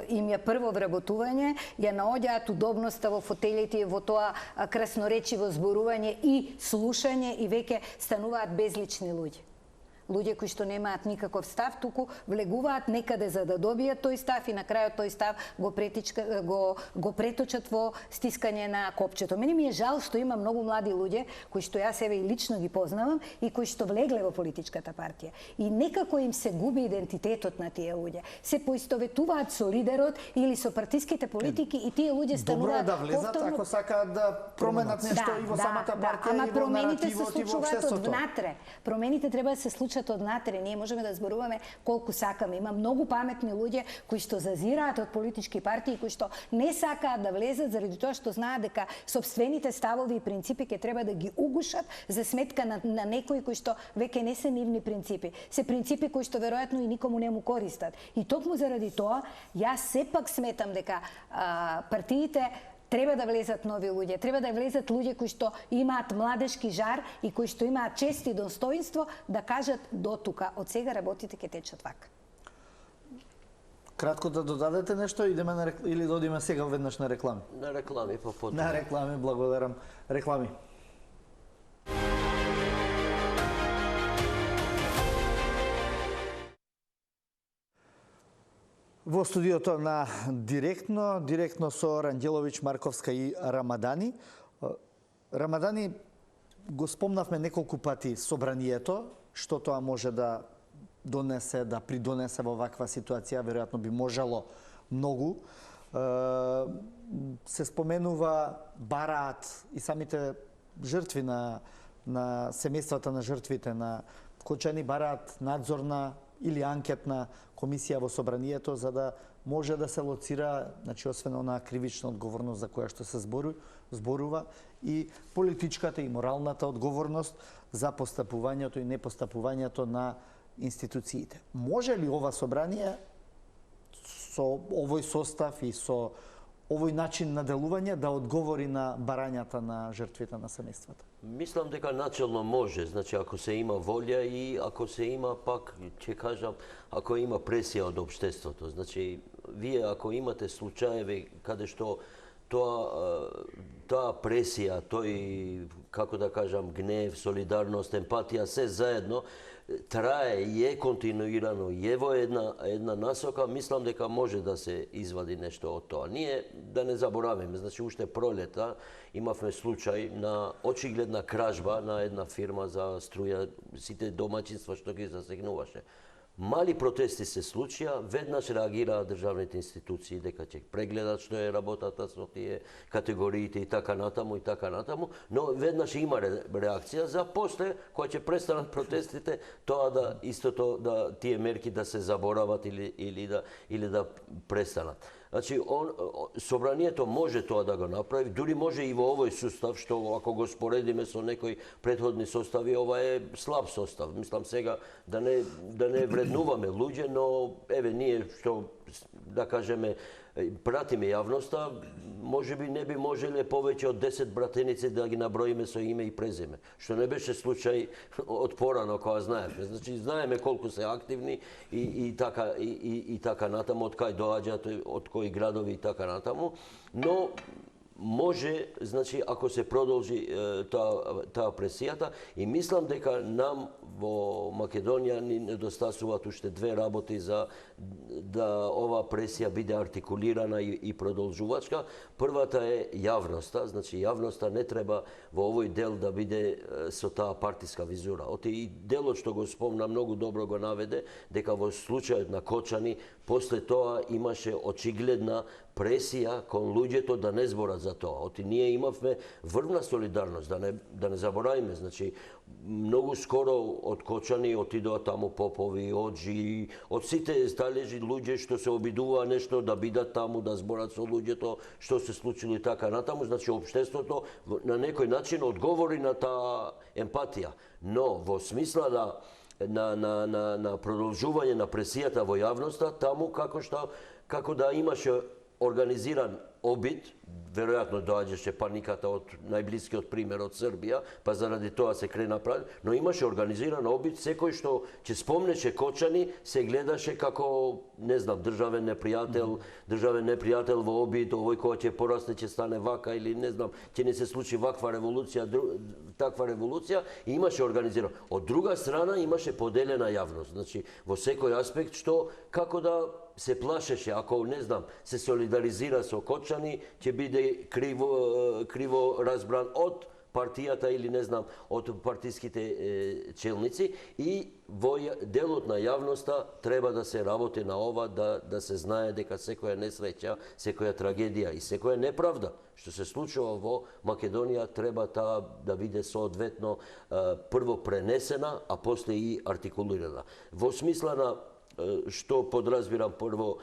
S3: им ја прво вработување, ја наоѓаат удобноста во фотелите, во тоа красноречиво зборување и слушање и веќе стануваат безлични луѓе. Луѓе кои што немаат никаков став, туку влегуваат некаде за да добијат тој став и на крајот тој став го преточат во стискање на копчето. Мене ми е жал што има многу млади луѓе кои што јас себе и лично ги познавам и кои што влегле во политичката партија. И некако им се губи идентитетот на тие луѓе. Се поистоветуваат со лидерот или со партиските политики и тие луѓе стануваат
S1: добро да влезат ако сакаат да променат нешто и во самата партија и во наративот и во општеството.
S3: Промените треба да се случат однатре. Ние можеме да зборуваме колку сакаме. Има многу паметни луѓе кои што зазираат од политички партии, кои што не сакаат да влезат заради тоа што знаат дека сопствените ставови и принципи ќе треба да ги угушат за сметка на некои кои што веќе не се нивни принципи. Се принципи кои што веројатно и никому не му користат. И токму заради тоа, јас сепак сметам дека партиите треба да влезат нови луѓе, треба да влезат луѓе кои што имаат младешки жар и кои што имаат чест и достоинство да кажат до тука, од сега работите ќе течат вака.
S1: Кратко да додадете нешто, идеме на или да одиме сега веднаш на реклами?
S2: На реклами па потоа.
S1: На реклами, благодарам. Реклами. Во студиото на Директно со Ранѓеловиќ, Марковска и Рамадани. Рамадани, го спомнавме неколку пати собранието, што тоа може да донесе, да придонесе во ваква ситуација, веројатно би можело многу. Се споменува, бараат и самите жртви на семејствата на жртвите на Кочани, бараат надзорна или анкетна комисија во собранието за да може да се лоцира, значи освен онаа кривична одговорност за која што се зборува, и политичката и моралната одговорност за постапувањето и непостапувањето на институциите. Може ли ова собрание со овој состав и со овој начин на делување да одговори на барањата на жртвите на семејствата?
S2: Мислам дека начелно може, значи ако се има волја и ако се има пак, ќе кажам, ако има пресија од општеството. Значи, вие ако имате случаеви каде што таа пресија, тој, како да кажам, гнев, солидарност, емпатија, се заедно, трае и е континуирано, и е во една насока, мислам дека може да се извади нешто од тоа. Ние, да не забораваме, значи уште пролета имавме случај на очигледна кражба на една фирма за струја, сите домаќинства што ги засегнуваше. Мали протести се случија, веднаш реагираа државните институции дека ќе прегледат што е работата со тие категориите и така натаму, но веднаш има реакција за после, кога ќе престанат протестите, тоа да истото да тие мерки да се заборават или да престанат. Значи, собранието може тоа да го направи, дури може и во овој состав, што ако го споредиме со некои претходни состави, ова е слаб состав. Мислам сега да не вреднуваме луѓе, но еве ние што да кажеме пратиме јавноста, можеби не би можеле повеќе од 10 братеници да ги наброиме со име и презиме, што не беше случај од порано кога знаевме. Значи знаеме колку се активни и така натаму, од кај доаѓаат, од кои градови и така натаму, но може, значи, ако се продолжи таа пресијата, и мислам дека нам во Македонија ни недостасуваат уште две работи за да ова пресија биде артикулирана и продолжувачка. Првата е јавноста, значи јавноста не треба во овој дел да биде со таа партиска визура. И делот што го спомна многу добро го наведе, дека во случајот на Кочани, после тоа имаше очигледна пресија кон луѓето да не зборат за тоа. Ние имавме врвна солидарност, да не забораваме, значи многу скоро од Кочани отидоа таму попови, оджи, од сите сталежи луѓе што се обидуваа нешто да бидат таму, да зборат со луѓето, што се случило и така натаму, значи општеството на некој начин одговори на таа емпатија. Но во смисла на продолжување на пресијата во јавноста, таму како да имаше организиран обид, веројатно доаѓаше паниката од најблискиот пример од Србија, па заради тоа се крена прави, но имаше организиран обид, секој што ќе спомнеше Кочани, се гледаше како, не знам, државен непријател во обид, овој кој ќе порасне ќе стане вака или не знам, ќе не се случи ваква револуција, таква револуција, и имаше организиран. Од друга страна имаше поделена јавност, значи во секој аспект што како да се плашеше, ако, не знам, се солидаризира со Кочани, ќе биде криво разбран од партијата или, не знам, од партиските челници, и во делот на јавноста треба да се работи на ова, да се знае дека секоја несреќа, секоја трагедија и секоја неправда што се случува во Македонија треба таа да биде соодветно прво пренесена, а после и артикулирана. Во смисла на што подразбирам прво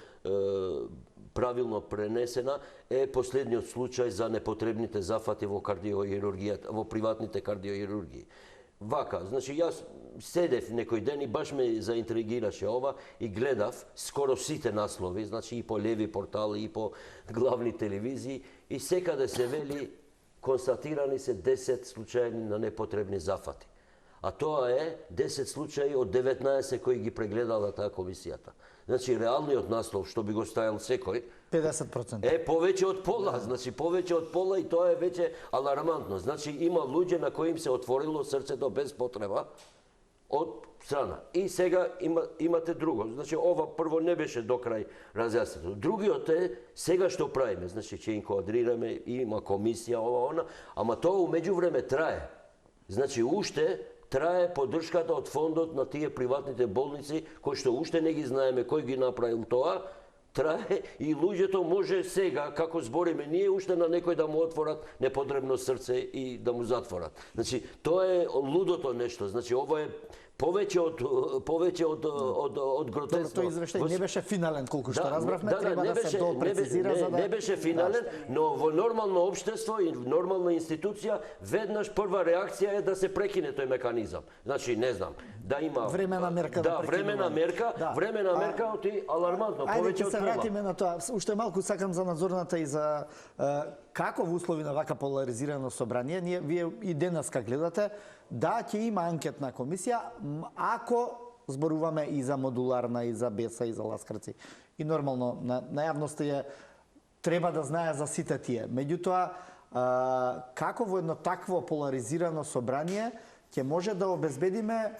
S2: правилно пренесена е последниот случај за непотребните зафати во кардиохирургијата, во приватните кардиохирургии. Вака, значи јас седев некој ден и баш ме заинтригираше ова и гледав скоро сите наслови, значи и по леви портали и по главни телевизии, и секаде се вели констатирани се 10 случаи на непотребни зафати. А тоа е 10 случаи од 19 кои ги прегледала таа комисијата. Значи, реалниот наслов, што би го ставил секој,
S1: 50%.
S2: Е повеќе од пола, значи повеќе од пола, и тоа е веќе алармантно. Значи, има луѓе на кои им се отворило срцето без потреба од страна. И сега имате друго. Значи, ова прво не беше до крај разјаснето. Другиот е, сега што правиме, значи, ќе инквадрираме, има комисија, ова, она, ама тоа умеѓувреме трае. Значи, уште трае поддршката од фондот на тие приватните болници, кои што уште не ги знаеме кој ги направил тоа, трае и луѓето може сега, како збориме ние, уште на некој да му отворат непотребно срце и да му затворат. Значи, тоа е лудото нешто. Значи, ова е повеќе од гротесно.
S1: Тој извештај не беше финален, колку што разбравме, треба да се допрецизира за да...
S2: Не беше финален, но во нормално општество и нормална институција, веднаш прва реакција е да се прекине тој механизам. Значи, не знам, да има...
S1: Времена мерка
S2: да времена мерка оти алармантно, повеќе од
S1: се вратиме на тоа. Уште малку сакам за надзорната и за како во услови на вака поларизирано собрание, вие и денеска гледате, да, ќе има анкетна комисија, ако зборуваме и за модуларна, и за Беса, и за Ласкарци. И нормално, на јавноста треба да знае за сите тие. Меѓутоа, како во едно такво поларизирано собрание ќе може да обезбедиме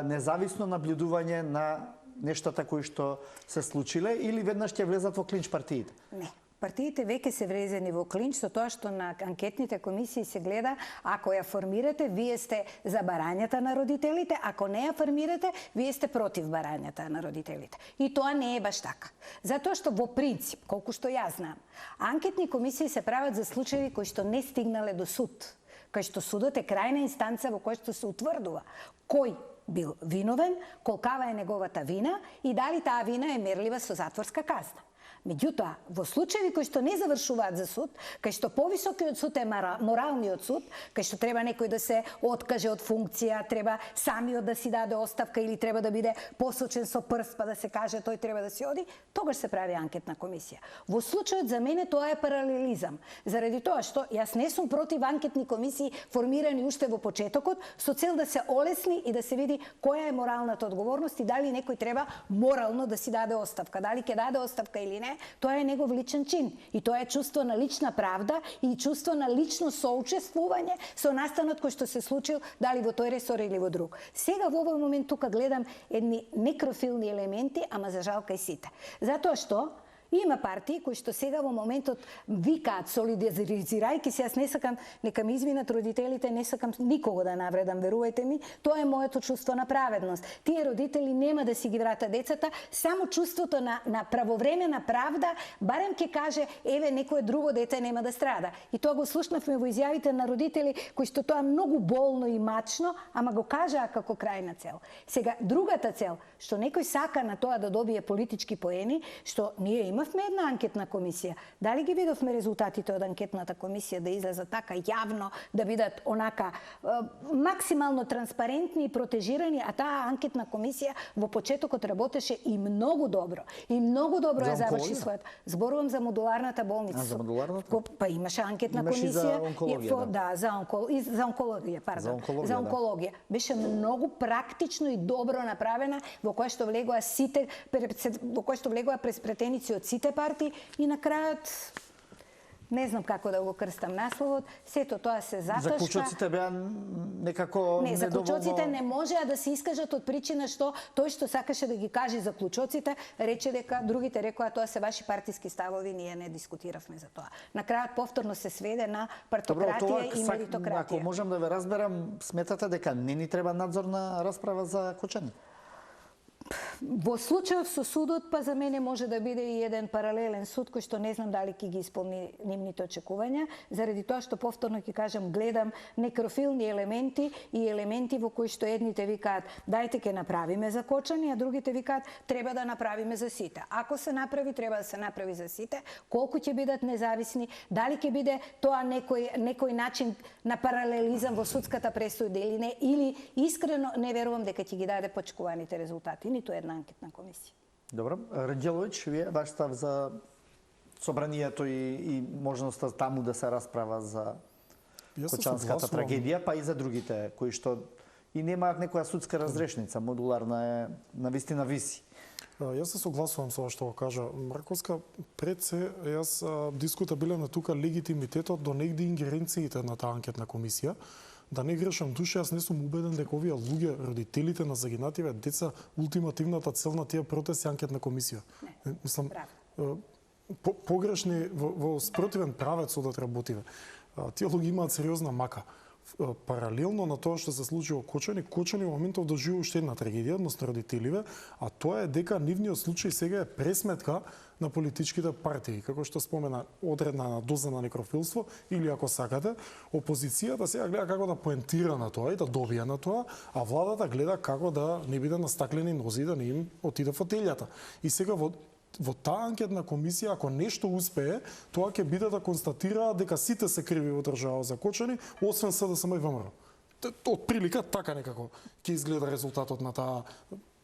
S1: независно наблюдување на нештата кои што се случиле или веднаш ќе влезат во клинч партиите?
S3: Не. Партиите веќе се врезени во клинч со тоа што на анкетните комисии се гледа, ако ја формирате, вие сте за барањата на родителите, ако не ја формирате, вие сте против барањата на родителите. И тоа не е баш така. Затоа што во принцип, колку што ја знам, анкетни комисии се прават за случаи кои што не стигнале до суд, кај што судот е крајна инстанца во која што се утврдува кој бил виновен, колкава е неговата вина и дали таа вина е мерлива со затворска казна. Меѓутоа, во случаи кои што не завршуваат за суд, кај што повисокиот суд е моралниот суд, кај што треба некој да се откаже од функција, треба самиот да си даде оставка или треба да биде посочен со прст па да се каже тој треба да си оди, тогаш се прави анкетна комисија. Во случајот за мене тоа е паралелизам, заради тоа што јас не сум против анкетни комисии формирани уште во почетокот со цел да се олесни и да се види која е моралната одговорност и дали некој треба морално да си даде оставка, дали ќе даде оставка или не. Тоа е негов личен чин и тоа е чувство на лична правда и чувство на лично соучествување со настанот кој што се случил дали во тој ресор или во друг. Сега во овој момент тука гледам едни некрофилни елементи, ама за жал кај сите. Затоа што има партии кои што сега во моментот викаат солидаризирајќи се, јас не сакам, нека ми извинат родителите, не сакам никого да навредам, верувајте ми, тоа е моето чувство на праведност. Тие родители нема да си ги вратат децата, само чувството на правовремена правда, барем ќе каже, еве некое друго дете нема да страда. И тоа го слушнавме во изјавите на родители кои што тоа многу болно и мачно, ама го кажаа како крајна цел. Сега другата цел, што некој сака на тоа да добие политички поени, што ние имавме една анкетна комисија. Дали ги видовме резултатите од анкетната комисија да излезат така јавно, да бидат онака максимално транспарентни и протежирани, а таа анкетна комисија во почетокот работеше и многу добро. И многу добро ја заврши својот. Зборувам за модуларната болница.
S1: За модуларната?
S3: Па имаше анкетна комисија.
S1: За онкологија,
S3: да, за онкологија, пардон. За онкологија. Беше многу практично и добро направена, во која што влегоа сите, во која што влегоа преспретеници од сите партии и на крајот не знам како да го крстам насловот, сето тоа се затошка.
S1: Заклучоците беа некако
S3: не,
S1: недоволно...
S3: заклучоците не можеа да се искажат од причина што тој што сакаше да ги каже заклучоците, рече дека другите рекоа тоа се ваши партиски ставови, ние не дискутиравме за тоа. На крајот повторно се сведе на партократија и меритократија.
S1: Ако можам да ве разберам, сметате дека не ни треба надзорна расправа за Кочани?
S3: Во случајот со судот, па за мене може да биде и еден паралелен суд кој што не знам дали ќе ги исполни нивните очекувања, заради тоа што повторно ќе кажам, гледам некрофилни елементи и елементи во кои што едните викаат дајте ќе направиме за Кочани, а другите викаат треба да направиме за сите. Ако се направи, треба да се направи за сите. Колку ќе бидат независни, дали ќе биде тоа некој начин на паралелизам во судската пресуда или не, или искрено не верувам дека ќе ги даде почекуваните резултати. Ниту една анкетна комисија.
S1: Добро. Раѓеловиќ, вие ваш став за собранието и можноста таму да се расправа за Кочанската трагедија, па и за другите кои што и немаат некоја судска разрешница, модуларна е навистина виси.
S4: Јас се согласувам со ова што го кажа Марковска. Пред се, јас дискутабилен на тука легитимитетот до негде ингеренциите на таа анкетна комисија, да не грешам душа, јас не сум убеден дека овие луѓе, родителите на загинативе деца, ултимативната цел на тие протести е анкетна комисија. Мислам, погрешни во спротивен правец одат работиве. Тие луѓе имаат сериозна мака. Паралелно на тоа што се случи во Кочани во моментов доживува уште една трагедија, односно родителиве, а тоа е дека нивниот случај сега е пресметка на политичките партии, како што спомена, одредна доза на некрофилство, или ако сакате, опозицијата сега гледа како да поентира на тоа и да добие на тоа, а владата гледа како да не биде на стаклени нози, да не им отиде фотелјата. И сега во таа анкетна комисија, ако нешто успее, тоа ќе биде да констатира дека сите се криви во држава за Кочани, освен СДСМ и ВМРО. Од прилика така некако ќе изгледа резултатот на таа.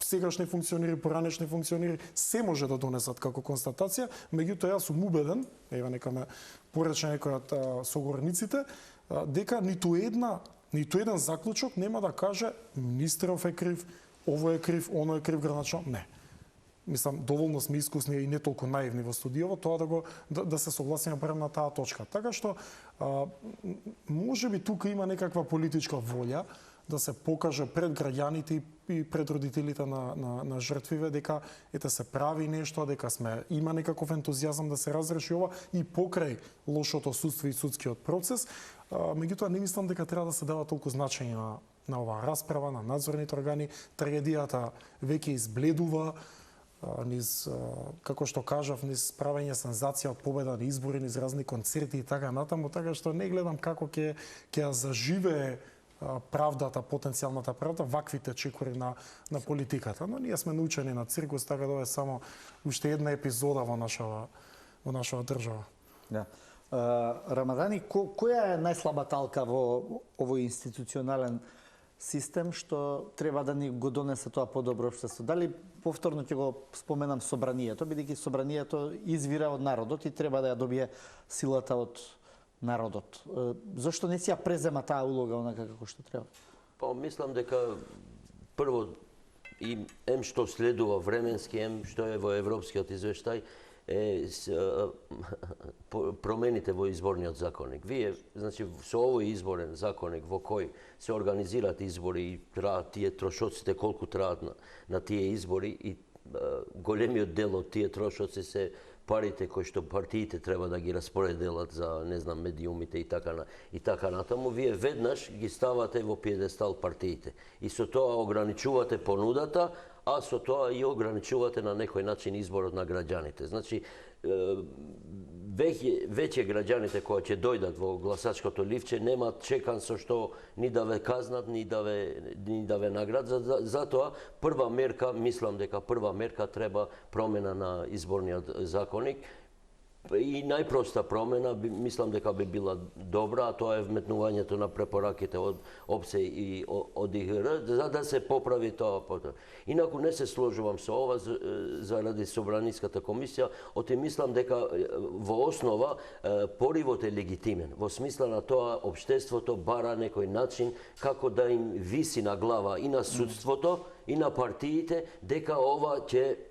S4: Сегашни функционери, поранешни функционери, се може да донесат како констатација, меѓутоа јас сум убеден, ева нека ме порече некој од согорниците, дека ниту еден заклучок нема да каже министеров е крив, ово е крив, оно е крив, граначал, не. Мислам, доволно сме искусни и не толку наивни во студијаво, тоа да се согласиме барем на таа точка. Така што, можеби тука има некаква политичка волја да се покаже пред граѓаните и пред родителите на жртвиве дека ете се прави нешто, дека има некаков ентузијазам да се разреши ова и покрај лошото судство и судскиот процес. Меѓутоа, не мислам дека треба да се дава толку значење на оваа расправа, на надзорните органи. Трагедијата веќе избледува, низ, како што кажав, низ правење сензација од победа на избори, низ разни концерти и така натаму, така што не гледам како ќе заживее правдата, потенцијалната правда, ваквите чекори на политиката. Но ние сме научени на циркус, така да е само уште една епизода во нашава држава.
S1: Да. Рамадани, која е најслабата алка во овој институционален систем што треба да ни го донесе тоа подобро општество? Дали повторно ќе го споменам собранието, бидејќи собранието извира од народот и треба да ја добие силата од народот. Зошто не си ја презема таа улога онака како што треба?
S2: Па мислам дека прво и што следува временски, што е во европскиот извештај, промените во изборниот законник. Вие, значи, со овој изборен законник во кој се организираат избори и траат тие трошоците колку траат на тие избори и големиот дел од тие трошоци се парите кои што партиите треба да ги распоределат за, не знам, медиумите и така натаму, вие веднаш ги ставате во пиедестал партиите. И со тоа ограничувате понудата, а со тоа и ограничувате на некој начин изборот на граѓаните. Значи, веќе граѓаните кои ќе дојдат во гласачкото ливче немаат чекан со што ни да ве казнат, ни да ве наградат. Затоа прва мерка, мислам дека прва мерка треба промена на изборниот законник. И најпроста промена, мислам дека би била добра, а тоа е вметнувањето на препораките од ОПСЕ и од ИГР, за да се поправи тоа. Инаку не се сложувам со ова заради Собраниската комисија, оти мислам дека во основа поривот е легитимен, во смисла на тоа општеството бара некој начин како да им виси на глава и на судството, и на партиите, дека ова ќе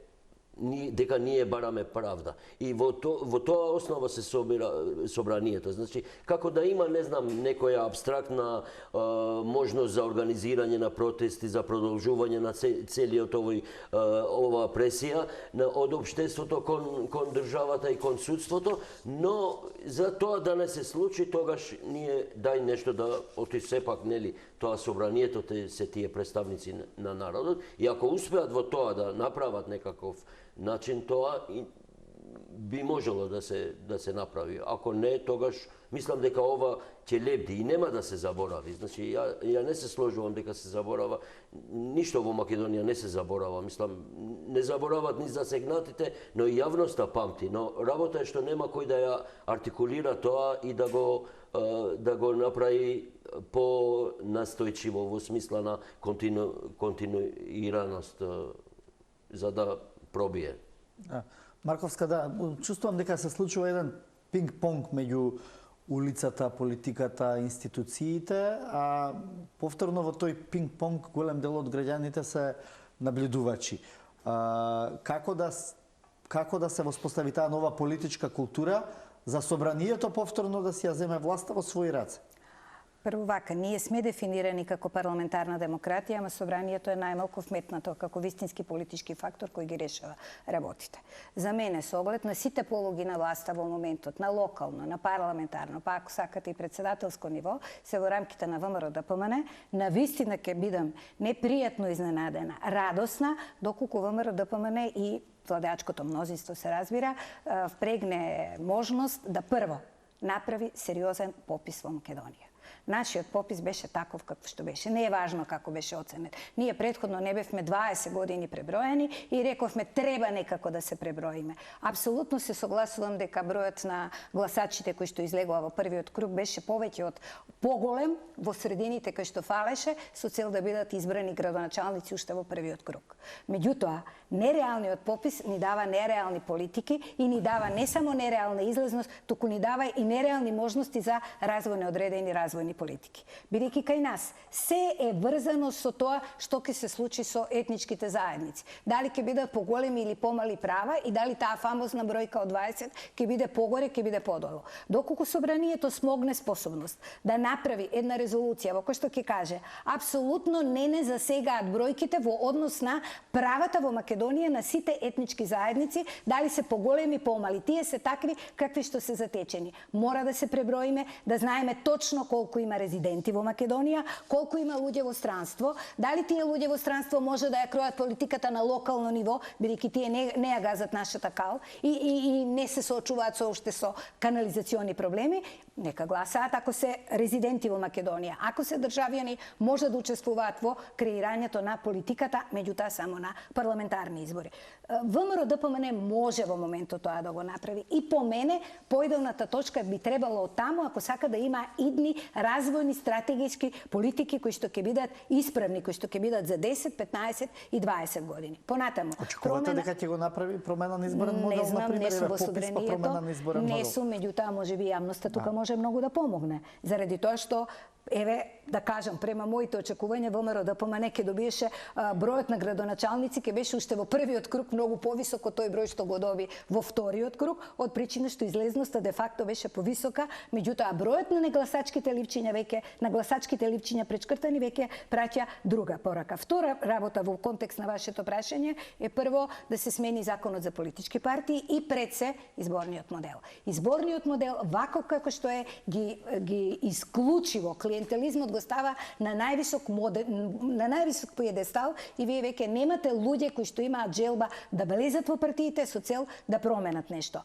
S2: дека ние бараме правда. И во тоа основа се собира собранието. Значи, како да има, не знам, некоја абстрактна можност за организирање на протести, за продолжување на целиот ова пресија од општеството кон државата и кон судството, но за тоа да не се случи, тогаш ние дај нешто да оти сепак, нели, тоа собранието се тие представници на народот, и ако успеат во тоа да направат некаков начин, тоа би можело да се направи. Ако не, тогаш мислам дека ова ќе лепди и нема да се заборави. Значи, ја не се сложувам дека се заборава. Ништо во Македонија не се заборава. Мислам, не заборават ни засегнатите, но и јавноста памти. Но работа е што нема кој да ја артикулира тоа и да го направи по-настојчиво во смисла на континуираност за да пробие.
S1: Марковска, да, чувствувам дека се случува еден пинг-понг меѓу улицата, политиката, институциите, а повторно во тој пинг-понг голем дел од граѓаните се наблюдувачи. Како да се воспостави таа нова политичка култура за собранието повторно да си ја земе власта во своји раце?
S3: Прво вака, ние сме дефинирани како парламентарна демократија, ама собранието е најмалку вметнато како вистински политички фактор кој ги решава работите. За мене, со оглед на сите полуги на власта во моментот, на локално, на парламентарно, па ако сакате и председателско ниво, се во рамките на ВМРО-ДПМН, навистина ќе бидам непријатно изненадена, радосна, доколку ВМРО-ДПМН и владеачкото мнозинство се разбира, впрегне можност да прво направи сериозен попис во Македонија. Нашиот попис беше таков како што беше. Не е важно како беше оценет. Ние претходно не бевме 20 години преброени и рековме треба некако да се преброиме. Апсолутно се согласувам дека бројот на гласачите кои што излегува во првиот круг беше повеќе од поголем во средините кои што фалеше со цел да бидат избрани градоначалници уште во првиот круг. Меѓутоа, нереалниот попис ни дава нереални политики и ни дава не само нереална излезност, туку ни дава и нереални можности за развој на одредени развојни политики. Бидејќи кај нас се е врзано со тоа што ќе се случи со етничките заедници. Дали ќе бидат поголеми или помали права и дали таа фамозна бројка од 20 ќе биде погоре, ќе биде подолу. Доколку собранието смогне способност да направи една резолуција во која што ќе каже апсолутно не засегаат бројките во однос на правата во Македонија на сите етнички заедници, дали се поголеми, помали, тие се такви какви што се затечени. Мора да се преброиме, да знаеме точно колку има резиденти во Македонија, колку има луѓе во странство, дали тие луѓе во странство може да ја кројат политиката на локално ниво, бидејќи тие не ја газат нашата кал и не се соочуваат уште со канализациони проблеми, нека гласаат ако се резиденти во Македонија. Ако се државјани, може да учествуваат во креирањето на политиката, меѓутоа само на парламентарни избори. ВМРО-ДПМН може во моментот тоа да го направи. И по мене, поиделната точка би требало од таму, ако сака да има идни развојни стратегиски политики кои што ќе бидат исправни, кои што ќе бидат за 10, 15 и 20 години. Понатаму.
S1: Очекувате дека ќе го направи промена на изборен модел,
S3: не знам,
S1: например,
S3: не сум во
S1: промена на изборен модел?
S3: Не сум, меѓутоа можеби јавноста тука може многу да помогне. Заради тоа што еве, да кажам, према моите очекувања, ВМРО-ДПМН ќе добиеше бројот на градоначалници ќе беше уште во првиот круг многу повисок од тој број што го доби во вториот круг, од причина што излезноста де факто беше повисока, меѓутоа бројот на негласачките ливчиња веќе, на гласачките ливчиња пречкртани веќе праќа друга порака. Втора работа во контекст на вашето прашање е прво да се смени законот за политички партии и пред се изборниот модел. Изборниот модел, вако како што е, ги исклучиво клиентелизмот го става на највисок пиедестал и вие веќе немате луѓе кои што имаат желба да влезат во партиите со цел да променат нешто.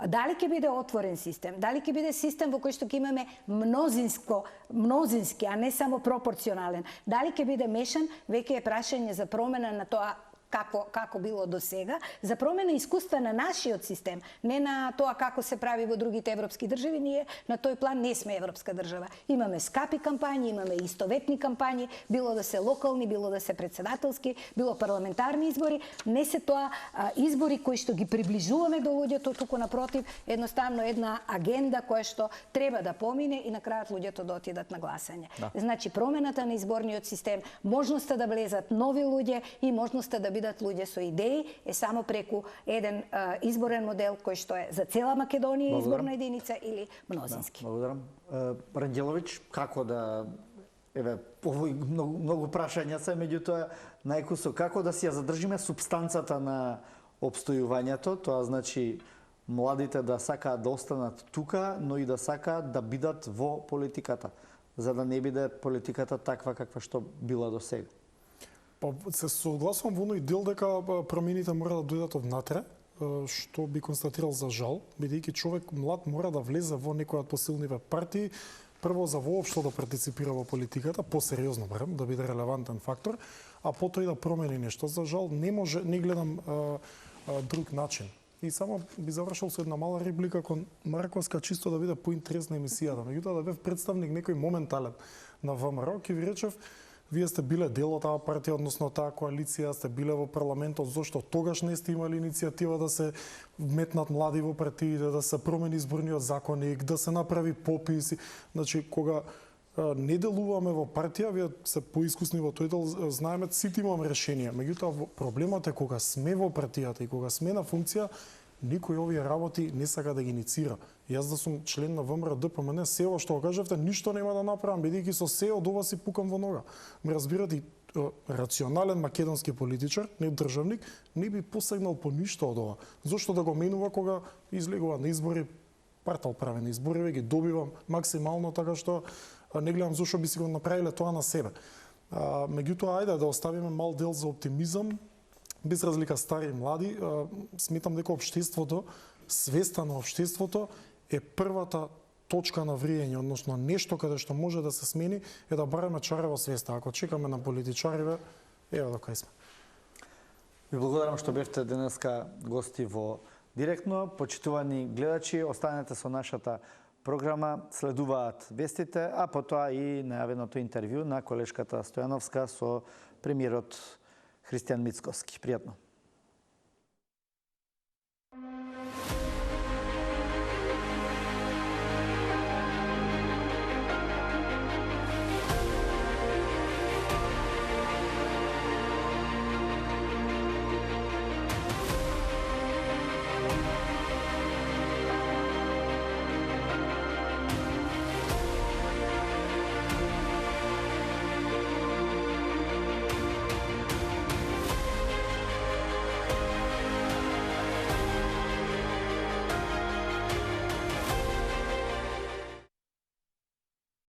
S3: Дали ќе биде отворен систем, дали ќе биде систем во кој што ќе имаме мнозински, а не само пропорционален, дали ќе биде мешан, веќе е прашање за промена на тоа како било до сега, за промена искуства на нашиот систем, не на тоа како се прави во другите европски држави. Ние на тој план не сме европска држава. Имаме скапи кампањи, имаме истоветни кампањи, било да се локални, било да се председателски, било парламентарни избори. Не се тоа избори кои што ги приближуваме до луѓето, туку напротив, едноставно една агенда која што треба да помине и на крајот луѓето да отидат на гласање. Да. Значи, промената на изборниот систем, можноста да влезат нови луѓе и можноста да бидат луѓе со идеи е само преку еден изборен модел кој што е за цела Македонија изборна единица или мнозински.
S1: Да, благодарам. Рангеловиќ, како да еве овој многу прашања се, меѓутоа најкусо како да си ја задржиме супстанцата на опстојувањето, тоа значи младите да сакаат да останат тука, но и да сакаат да бидат во политиката, за да не биде политиката таква каква што била до сега.
S4: Па се согласувам во оној дел дека промените мора да дојдат однатре, што би констатирал за жал, бидејќи човек млад мора да влезе во некоја од посилниве партии, прво за воопшто да партиципира во политиката, посериозно барем, да биде релевантен фактор, а потоа и да промени нешто. За жал не гледам друг начин. И само би завршил со една мала реплика кон Марковска, чисто да биде поинтересна емисијата. Меѓутоа да бев представник некој моментален на ВМРО, ќе ви речев, вие сте биле дел од таа партија, односно таа коалиција, сте биле во парламентот, зошто тогаш не сте имали иницијатива да се вметнат млади во партиите, да се промени изборниот законник, да се направи попис. Значи, кога не делуваме во партија, вие се поискусни во тој дел, знаеме, сите имаме решенија. Меѓутоа, проблемот е кога сме во партијата и кога сме на функција, никој овие работи не сака да ги иницира. Јас да сум член на ВМРО ДПМН, сео што го кажавте, ништо нема да направам, бидејќи со сео од ова си пукам во нога. Ме разбирате, рационален македонски политичар, не државник, не би посегнал по ништо од ова. Зошто да го менува кога излегува на избори, партал прави на избори, ги добивам максимално, така што не гледам зошто би си го направиле тоа на себе. Меѓутоа, ајде да оставиме мал дел за оптимизам, без разлика стари и млади. Сметам дека општеството, свеста на општеството е првата точка на вриење, односно нешто каде што може да се смени е да бараме чаре во свеста. Ако чекаме на политичариве, ево до кај сме.
S1: Ви благодарам што бевте денеска гости во Директно. Почитувани гледачи, останете со нашата програма, следуваат вестите, а потоа и најавеното интервју на колешката Стојановска со премиерот Христијан Мицковски. Пријатно.